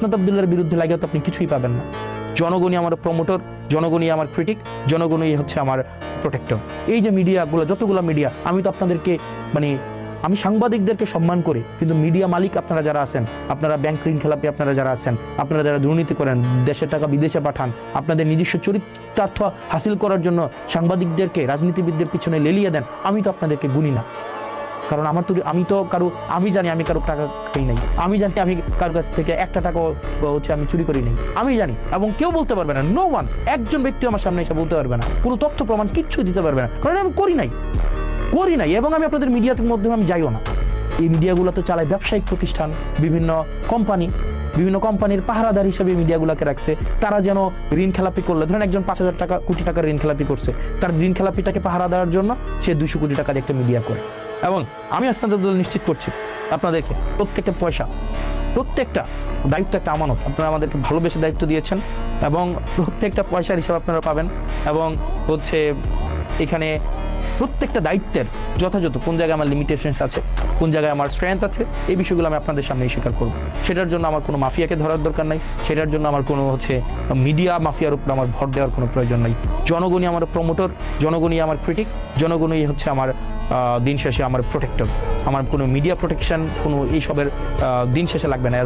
হাসনাত আব্দুল্লাহর বিরুদ্ধে লাগে তো আপনি কিছুই পাবেন না। জনগণই আমার প্রমোটর, জনগণই আমার ক্রিটিক, জনগণই হচ্ছে আমার প্রোটেক্টর। এই যে মিডিয়াগুলো, যতগুলো মিডিয়া, আমি তো আপনাদেরকে আমি সাংবাদিকদেরকে সম্মান করি, কিন্তু মিডিয়া মালিক আপনারা যারা আছেন, আপনারা ব্যাংক ঋণ খেলাপি আপনারা যারা আছেন, আপনারা যারা দুর্নীতি করেন, দেশের টাকা বিদেশে পাঠান, আপনাদের নিজস্ব চরিতার্থ হাসিল করার জন্য সাংবাদিকদেরকে রাজনীতিবিদদের পিছনে লেলিয়ে দেন, আমি তো আপনাদেরকে গুনি না। কারণ আমি জানি আমি কারো টাকা খাই নাই, আমি জানি আমি কারোর কাছ থেকে একটা টাকা আমি চুরি করি নাই, আমি জানি। এবং কেউ বলতে পারবে না, নো ওয়ান, একজন ব্যক্তি আমার সামনে এসে বলতে পারবে না, কোনো তথ্য প্রমাণ কিচ্ছু দিতে পারবে না, কারণ আমি করি নাই। এবং আমি আপনাদের মিডিয়ার মাধ্যমে আমি যাইও না। এই মিডিয়াগুলো তো চালায় ব্যবসায়িক প্রতিষ্ঠান, বিভিন্ন কোম্পানির পাহারাদার হিসেবে মিডিয়াগুলোকে রাখছে। তারা যেন ঋণ খেলাপি করলে, ধরেন একজন 5,000 কোটি টাকার ঋণ খেলাপি করছে, তার ঋণ খেলাপিটাকে পাহারা দেওয়ার জন্য সে 200 কোটি টাকার একটা মিডিয়া করে। এবং আমি আপনাদের নিশ্চিত করছি, আপনাদেরকে প্রত্যেকটা পয়সা, প্রত্যেকটা দায়িত্ব একটা আমানত, আপনারা আমাদেরকে ভালোবেসে দায়িত্ব দিয়েছেন, এবং প্রত্যেকটা পয়সার হিসাব আপনারা পাবেন। এবং হচ্ছে এখানে প্রত্যেকটা দায়িত্বের যথাযথ কোন জায়গায় আমার লিমিটেশনস আছে, কোন জায়গায় আমার স্ট্রেংথ আছে, এই বিষয়গুলো আমি আপনাদের সামনে স্বীকার করব। সেটার জন্য আমার কোনো মাফিয়াকে ধরার দরকার নাই, সেটার জন্য আমার কোনো মিডিয়া মাফিয়ার উপর আমার ভর দেওয়ার কোনো প্রয়োজন নাই। জনগণই আমার প্রমোটর, জনগণই আমার ক্রিটিক, জনগণই হচ্ছে আমার দিন শেষে আমার প্রোটেক্টর। আমার কোনো মিডিয়া প্রোটেকশন, কোনো এইসবের দিন শেষে লাগবে না।